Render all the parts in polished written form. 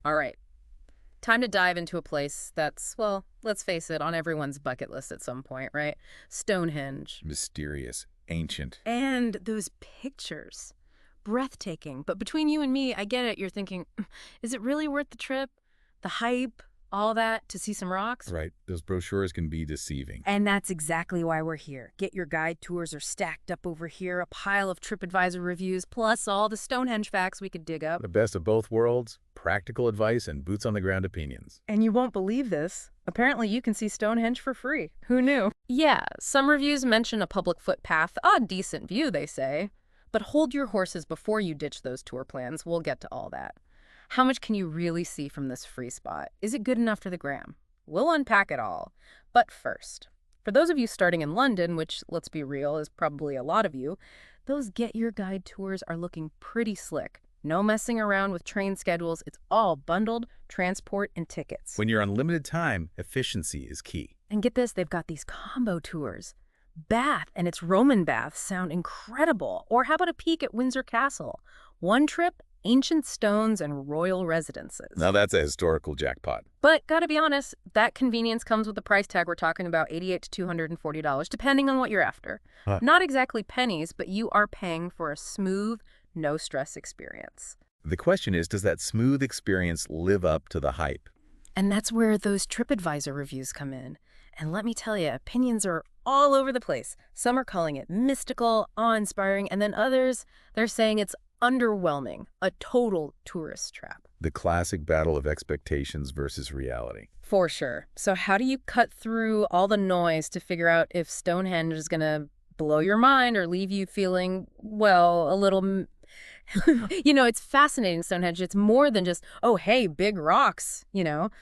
All right, time to dive into a place that's, well, let's face it, on everyone's bucket list at some point, right? Stonehenge. Mysterious, ancient. And those pictures. Breathtaking. But between you and me, I get it. You're thinking, is it really worth the trip? The hype, all that, to see some rocks? Right, those brochures can be deceiving. And that's exactly why we're here. Get Your Guide tours are stacked up over here, a pile of TripAdvisor reviews, plus all the Stonehenge facts we could dig up. The best of both worlds, practical advice and boots-on-the-ground opinions. And you won't believe this. Apparently you can see Stonehenge for free. Who knew? Yeah, some reviews mention a public footpath, a decent view, they say. But hold your horses before you ditch those tour plans. We'll get to all that. How much can you really see from this free spot? Is it good enough for the gram? We'll unpack it all. But first, for those of you starting in London, which, let's be real, is probably a lot of you, those Get Your Guide tours are looking pretty slick. No messing around with train schedules. It's all bundled, transport, and tickets. When you're on limited time, efficiency is key. And get this, they've got these combo tours. Bath and its Roman baths sound incredible. Or how about a peek at Windsor Castle? One trip, ancient stones and royal residences. Now that's a historical jackpot. But gotta be honest, that convenience comes with the price tag. We're talking about $88 to $240, depending on what you're after. Huh. Not exactly pennies, but you are paying for a smooth, no-stress experience. The question is, does that smooth experience live up to the hype? And that's where those TripAdvisor reviews come in. And let me tell you, opinions are all over the place. Some are calling it mystical, awe-inspiring, and then others, they're saying it's underwhelming, a total tourist trap. The classic battle of expectations versus reality. For sure. So how do you cut through all the noise to figure out if Stonehenge is going to blow your mind or leave you feeling, well, a little... it's fascinating, Stonehenge. It's more than just, oh, hey, big rocks,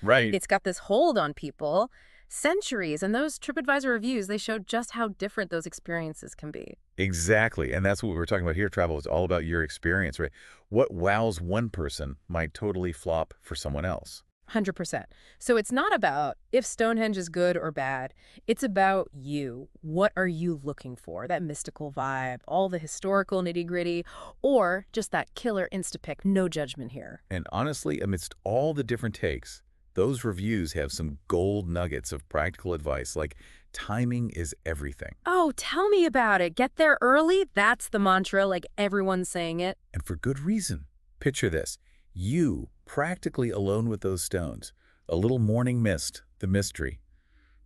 Right. It's got this hold on people. Centuries, and those TripAdvisor reviews, they show just how different those experiences can be. Exactly. And that's what we're talking about here. Travel is all about your experience, right? What wows one person might totally flop for someone else. 100%. So it's not about if Stonehenge is good or bad. It's about you. What are you looking for? That mystical vibe, all the historical nitty-gritty, or just that killer Instapic, no judgment here. And honestly, amidst all the different takes, those reviews have some gold nuggets of practical advice, like timing is everything. Oh, tell me about it. Get there early? That's the mantra, like everyone's saying it. And for good reason. Picture this. You, practically alone with those stones. A little morning mist, the mystery.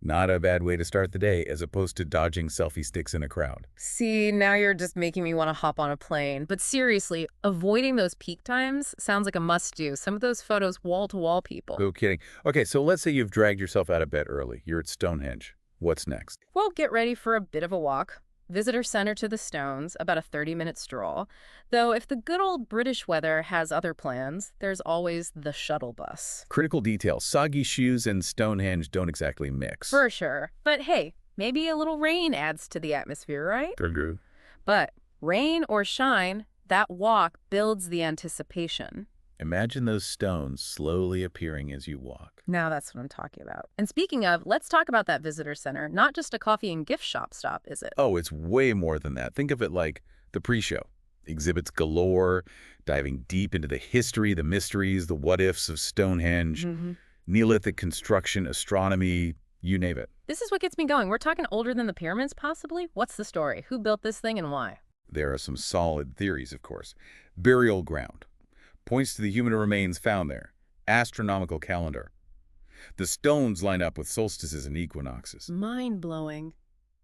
Not a bad way to start the day, as opposed to dodging selfie sticks in a crowd. See, now you're just making me want to hop on a plane. But seriously, avoiding those peak times sounds like a must-do. Some of those photos wall-to-wall people. No kidding. Okay, so let's say you've dragged yourself out of bed early. You're at Stonehenge. What's next? Well, get ready for a bit of a walk. Visitor center to the stones, about a 30-minute stroll. Though if the good old British weather has other plans, there's always the shuttle bus. Critical detail. Soggy shoes and Stonehenge don't exactly mix. For sure. But hey, maybe a little rain adds to the atmosphere, right? True. But rain or shine, that walk builds the anticipation. Imagine those stones slowly appearing as you walk. Now that's what I'm talking about. And speaking of, let's talk about that visitor center. Not just a coffee and gift shop stop, is it? Oh, it's way more than that. Think of it like the pre-show. Exhibits galore, diving deep into the history, the mysteries, the what-ifs of Stonehenge, Neolithic construction, astronomy, you name it. This is what gets me going. We're talking older than the pyramids, possibly? What's the story? Who built this thing and why? There are some solid theories, of course. Burial ground. Points to the human remains found there. Astronomical calendar. The stones line up with solstices and equinoxes. Mind-blowing.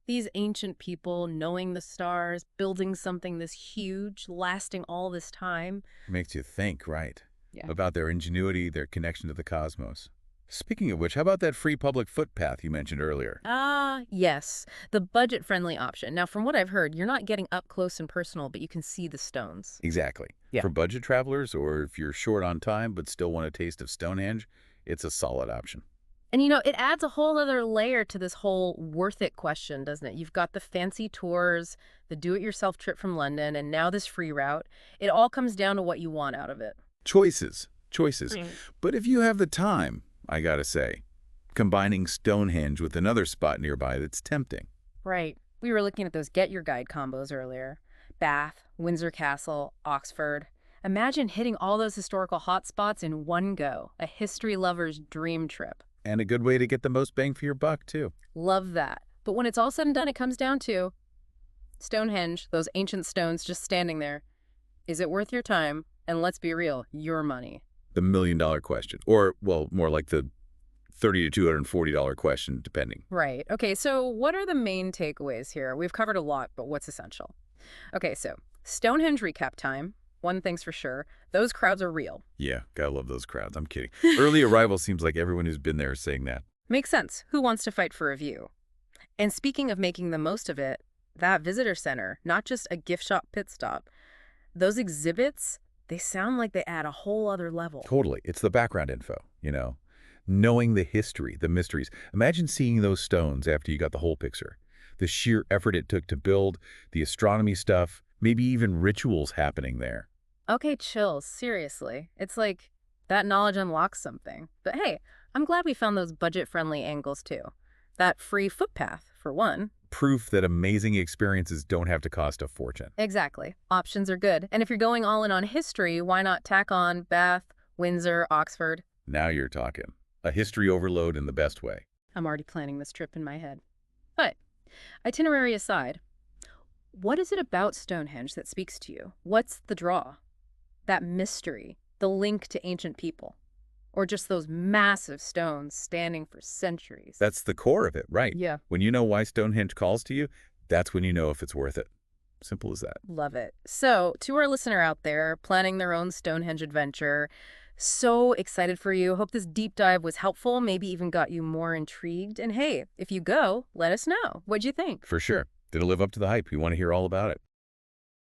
These ancient people knowing the stars, building something this huge, lasting all this time. Makes you think, right? Yeah. About their ingenuity, their connection to the cosmos. Speaking of which, how about that free public footpath you mentioned earlier? Yes. The budget-friendly option. Now, from what I've heard, you're not getting up close and personal, but you can see the stones. Exactly. Yeah. For budget travelers, or if you're short on time but still want a taste of Stonehenge, it's a solid option. And it adds a whole other layer to this whole worth it question, doesn't it? You've got the fancy tours, the do-it-yourself trip from London, and now this free route. It all comes down to what you want out of it. Choices. Right. But if you have the time, I gotta say, combining Stonehenge with another spot nearby that's tempting. Right. We were looking at those Get Your Guide combos earlier. Bath, Windsor Castle, Oxford. Imagine hitting all those historical hotspots in one go. A history lover's dream trip. And a good way to get the most bang for your buck, too. Love that. But when it's all said and done, it comes down to Stonehenge, those ancient stones just standing there. Is it worth your time? And let's be real, your money. The $1,000,000 question. Or, well, more like the $30 to $240 question, depending. Right. Okay, so what are the main takeaways here? We've covered a lot, but what's essential? Okay, so Stonehenge recap time. One thing's for sure, those crowds are real. Yeah, gotta love those crowds. I'm kidding. Early arrival seems like everyone who's been there is saying that. Makes sense. Who wants to fight for a view? And speaking of making the most of it, that visitor center, not just a gift shop pit stop, those exhibits, they sound like they add a whole other level. Totally. It's the background info, you know? Knowing the history, the mysteries. Imagine seeing those stones after you got the whole picture. The sheer effort it took to build, the astronomy stuff, maybe even rituals happening there. Okay, chills. Seriously. It's like that knowledge unlocks something. But hey, I'm glad we found those budget-friendly angles too. That free footpath, for one. Proof that amazing experiences don't have to cost a fortune. Exactly. Options are good. And if you're going all in on history, why not tack on Bath, Windsor, Oxford? Now you're talking. A history overload in the best way. I'm already planning this trip in my head. But, itinerary aside, what is it about Stonehenge that speaks to you? What's the draw? That mystery, the link to ancient people, or just those massive stones standing for centuries. That's the core of it, right? Yeah. When you know why Stonehenge calls to you, that's when you know if it's worth it. Simple as that. Love it. So, to our listener out there planning their own Stonehenge adventure, so excited for you. Hope this deep dive was helpful, maybe even got you more intrigued. And hey, if you go, let us know. What'd you think? For sure. Did it live up to the hype? We want to hear all about it.